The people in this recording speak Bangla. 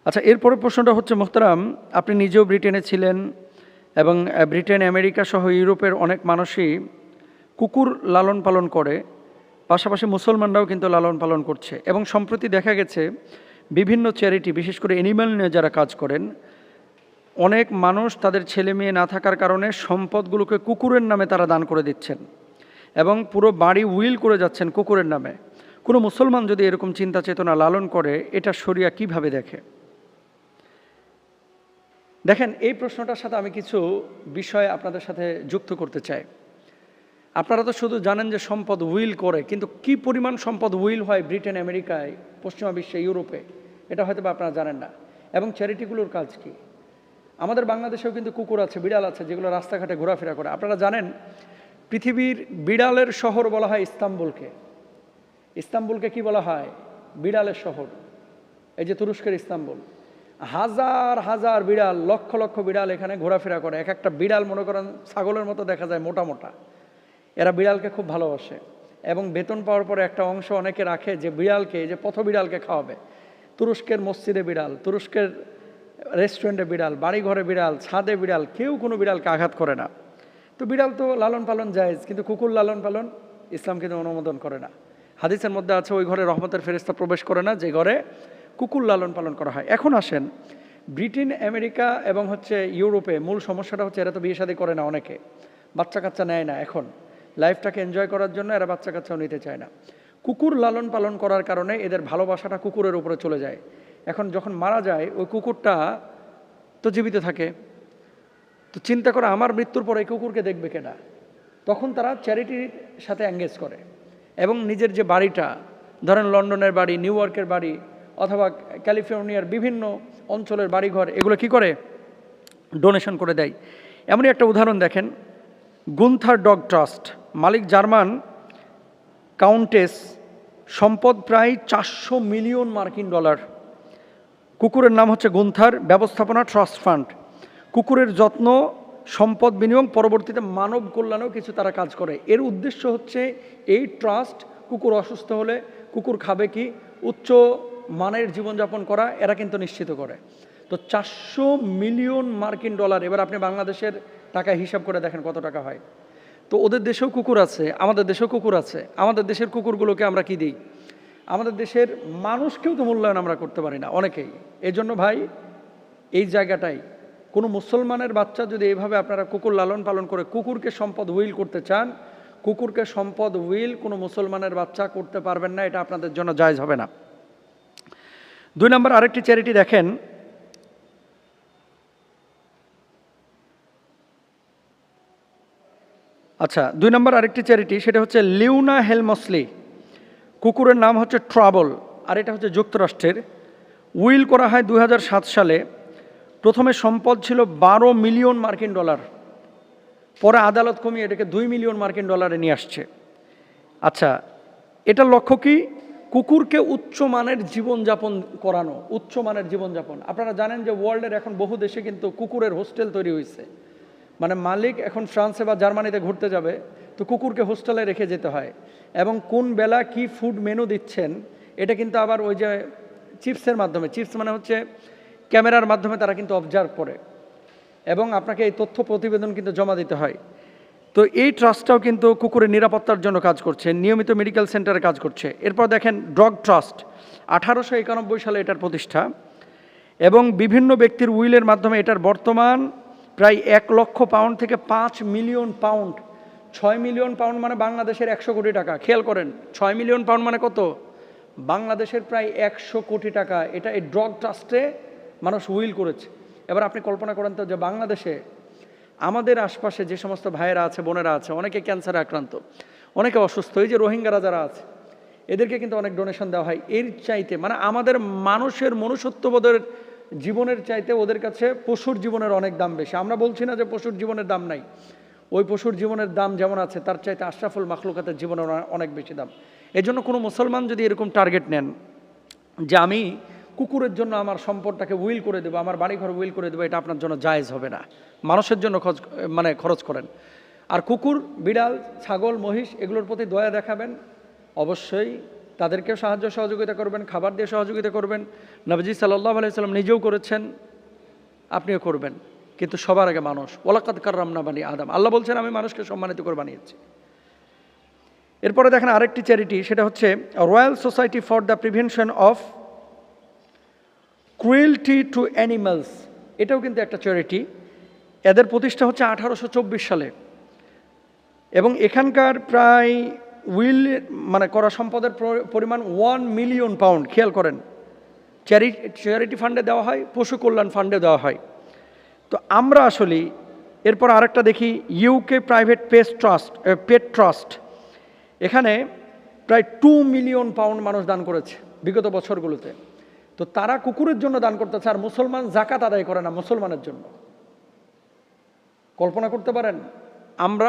আচ্ছা, এরপরের প্রশ্নটা হচ্ছে মোহতারাম, আপনি নিজেও ব্রিটেনে ছিলেন এবং ব্রিটেন, আমেরিকা সহ ইউরোপের অনেক মানুষই কুকুর লালন পালন করে, পাশাপাশি মুসলমানরাও কিন্তু লালন পালন করছে। এবং সম্প্রতি দেখা গেছে বিভিন্ন চ্যারিটি, বিশেষ করে অ্যানিম্যাল নিয়ে যারা কাজ করেন, অনেক মানুষ তাদের ছেলে মেয়ে না থাকার কারণে সম্পদগুলোকে কুকুরের নামে তারা দান করে দিচ্ছেন এবং পুরো বাড়ি উইল করে যাচ্ছেন কুকুরের নামে। কোনো মুসলমান যদি এরকম চিন্তা চেতনা লালন করে, এটা শরিয়া কিভাবে দেখে? দেখেন, এই প্রশ্নটার সাথে আমি কিছু বিষয় আপনাদের সাথে যুক্ত করতে চাই। আপনারা তো শুধু জানেন যে সম্পদ উইল করে, কিন্তু কি পরিমাণ সম্পদ উইল হয় ব্রিটেন, আমেরিকায়, পশ্চিমা বিশ্বে, ইউরোপে, এটা হয়তো বা আপনারা জানেন না। এবং চ্যারিটিগুলোর কাজ কি? আমাদের বাংলাদেশেও কিন্তু কুকুর আছে, বিড়াল আছে, যেগুলো রাস্তাঘাটে ঘোরাফেরা করে। আপনারা জানেন পৃথিবীর বিড়ালের শহর বলা হয় ইস্তাম্বুলকে। ইস্তাম্বুলকে কি বলা হয়? বিড়ালের শহর। এই যে তুরস্কের ইস্তাম্বুল, হাজার হাজার বিড়াল, লক্ষ লক্ষ বিড়াল এখানে ঘোরাফেরা করে। এক একটা বিড়াল মনে করেন ছাগলের মতো দেখা যায়, মোটা মোটা। এরা বিড়ালকে খুব ভালোবাসে এবং বেতন পাওয়ার পরে একটা অংশ অনেকে রাখে যে বিড়ালকে, যে পথ বিড়ালকে খাওয়াবে। তুরস্কের মসজিদে বিড়াল, তুরস্কের রেস্টুরেন্টে বিড়াল, বাড়িঘরে বিড়াল, ছাদে বিড়াল, কেউ কোনো বিড়ালকে আঘাত করে না। তো বিড়াল তো লালন পালন জায়েজ, কিন্তু কুকুর লালন পালন ইসলাম কিন্তু অনুমোদন করে না। হাদিসের মধ্যে আছে, ওই ঘরে রহমতের ফেরেশতা প্রবেশ করে না যে ঘরে কুকুর লালন পালন করা হয়। এখন আসেন, ব্রিটেন, আমেরিকা এবং ইউরোপে মূল সমস্যাটা হচ্ছে এরা তো বিয়ে শাদী করে না, অনেকে বাচ্চা কাচ্চা নেয় না। এখন লাইফটাকে এনজয় করার জন্য এরা বাচ্চা কাচ্চাও নিতে চায় না। কুকুর লালন পালন করার কারণে এদের ভালোবাসাটা কুকুরের উপরে চলে যায়। এখন যখন মারা যায়, ওই কুকুরটা তো জীবিত থাকে। তো চিন্তা করে, আমার মৃত্যুর পরে এই কুকুরকে দেখবে কেনা? তখন তারা চ্যারিটির সাথে এঙ্গেজ করে এবং নিজের যে বাড়িটা, ধরেন লন্ডনের বাড়ি, নিউ ইয়র্কের বাড়ি, অথবা ক্যালিফোর্নিয়ার বিভিন্ন অঞ্চলের বাড়িঘর, এগুলো কি করে? ডোনেশন করে দেয়। এমনই একটা উদাহরণ দেখেন, গুন্থার ডগ ট্রাস্ট, মালিক জার্মান কাউন্টেস, সম্পদ প্রায় 400 মিলিয়ন মার্কিন ডলার। কুকুরের নাম হচ্ছে গুন্থার, ব্যবস্থাপনা ট্রাস্ট ফান্ড। কুকুরের যত্ন, সম্পদ বিনিয়োগ, পরবর্তীতে মানব কল্যাণেও কিছু তারা কাজ করে। এর উদ্দেশ্য হচ্ছে এই ট্রাস্ট কুকুর অসুস্থ হলে কুকুর খাবে কি, উচ্চ মানের জীবনযাপন করা, এরা কিন্তু নিশ্চিত করে। তো 400 মিলিয়ন মার্কিন ডলার, এবার আপনি বাংলাদেশের টাকায় হিসাব করে দেখেন কত টাকা হয়। তো ওদের দেশেও কুকুর আছে, আমাদের দেশেও কুকুর আছে। আমাদের দেশের কুকুরগুলোকে আমরা কি দিই? আমাদের দেশের মানুষকেও তো মূল্যায়ন আমরা করতে পারি না অনেকেই। এই জন্য ভাই, এই জায়গাটাই, কোনো মুসলমানের বাচ্চা যদি এইভাবে আপনারা কুকুর লালন পালন করে কুকুরকে সম্পদ উইল করতে চান, কুকুরকে সম্পদ উইল কোনো মুসলমানের বাচ্চা করতে পারবেন না, এটা আপনাদের জন্য জায়েজ হবে না। 2 নম্বর আরেকটি চ্যারিটি দেখেন, আচ্ছা 2 নম্বর আরেকটি চ্যারিটি, সেটা হচ্ছে লিওনা হেলমসলি। কুকুরের নাম হচ্ছে ট্রাবল, আর এটা হচ্ছে যুক্তরাষ্ট্রের। উইল করা হয় 2007 সালে। প্রথমে সম্পদ ছিল 12 মিলিয়ন মার্কিন ডলার, পরে আদালত কমিয়ে এটাকে 2 মিলিয়ন মার্কিন ডলারে নিয়ে আসছে। আচ্ছা, এটার লক্ষ্য কি? কুকুরকে উচ্চমানের জীবনযাপন করানো, উচ্চমানের জীবনযাপন। আপনারা জানেন যে ওয়ার্ল্ডের এখন বহু দেশে কিন্তু কুকুরের হোস্টেল তৈরি হয়েছে। মানে মালিক এখন ফ্রান্সে বা জার্মানিতে ঘুরতে যাবে, তো কুকুরকে হোস্টেলে রেখে যেতে হয়, এবং কোন বেলা কি ফুড মেনু দিচ্ছেন এটা কিন্তু আবার ওই যে চিপসের মাধ্যমে, চিপস মানে হচ্ছে ক্যামেরার মাধ্যমে তারা কিন্তু অবজার্ভ করে, এবং আপনাকে এই তথ্য প্রতিবেদন কিন্তু জমা দিতে হয়। তো এই ট্রাস্টটাও কিন্তু কুকুরের নিরাপত্তার জন্য কাজ করছে, নিয়মিত মেডিকেল সেন্টারে কাজ করছে। এরপর দেখেন ডগ ট্রাস্ট, 1891 সালে এটার প্রতিষ্ঠা, এবং বিভিন্ন ব্যক্তির উইলের মাধ্যমে এটার বর্তমান প্রায় 1 লক্ষ পাউন্ড থেকে 5 মিলিয়ন পাউন্ড। 6 মিলিয়ন পাউন্ড মানে বাংলাদেশের 100 কোটি টাকা। খেয়াল করেন, 6 মিলিয়ন পাউন্ড মানে কত? বাংলাদেশের প্রায় 100 কোটি টাকা। এটা এই ডগ ট্রাস্টে মানুষ উইল করেছে। এবার আপনি কল্পনা করেন তো, যে বাংলাদেশে আমাদের আশপাশে যে সমস্ত ভাইয়েরা আছে, বোনেরা আছে, অনেকে ক্যান্সারে আক্রান্ত, অনেকে অসুস্থ, এই যে রোহিঙ্গারা যারা আছে, এদেরকে কিন্তু অনেক ডোনেশন দেওয়া হয়। এর চাইতে মানে আমাদের মানুষের মনুষ্যত্ববোধের জীবনের চাইতে ওদের কাছে পশুর জীবনের অনেক দাম বেশি। আমরা বলছি না যে পশুর জীবনের দাম নাই, ওই পশুর জীবনের দাম যেমন আছে, তার চাইতে আশরাফুল মাখলুকাতের জীবনের অনেক বেশি দাম। এজন্য কোনো মুসলমান যদি এরকম টার্গেট নেন যে আমি কুকুরের জন্য আমার সম্পদটাকে উইল করে দেবো, আমার বাড়িঘর উইল করে দেবো, এটা আপনার জন্য জায়েজ হবে না। মানুষের জন্য খরচ করেন। আর কুকুর, বিড়াল, ছাগল, মহিষ, এগুলোর প্রতি দয়া দেখাবেন, অবশ্যই তাদেরকেও সাহায্য সহযোগিতা করবেন, খাবার দিয়ে সহযোগিতা করবেন। নবীজি সাল্লাল্লাহু আলাইহি সাল্লাম নিজেও করেছেন, আপনিও করবেন। কিন্তু সবার আগে মানুষ। ওয়ালাকাদ কাররামনা বানি আদম, আল্লাহ বলছেন আমি মানুষকে সম্মানিত করে বানিয়েছি। এরপরে দেখেন আরেকটি চ্যারিটি, সেটা হচ্ছে Royal Society for the Prevention of Cruelty to Animals. এটাও কিন্তু একটা চ্যারিটি। এদের প্রতিষ্ঠা হচ্ছে 1824 সালে এবং এখানকার প্রায় মানে করা সম্পদের পরিমাণ 1 মিলিয়ন পাউন্ড। খেয়াল করেন, চ্যারিটি ফান্ডে দেওয়া হয়, পশু কল্যাণ ফান্ডে দেওয়া হয়। তো আমরা আসলে এরপর আরেকটা দেখি, ইউকে প্রাইভেট পেট ট্রাস্ট। এখানে প্রায় 2 মিলিয়ন পাউন্ড মানুষ দান করেছে বিগত বছরগুলোতে। তো তারা কুকুরের জন্য দান করতেছে, আর মুসলমান জাকাত আদায় করে না মুসলমানের জন্য। কল্পনা করতে পারেন? আমরা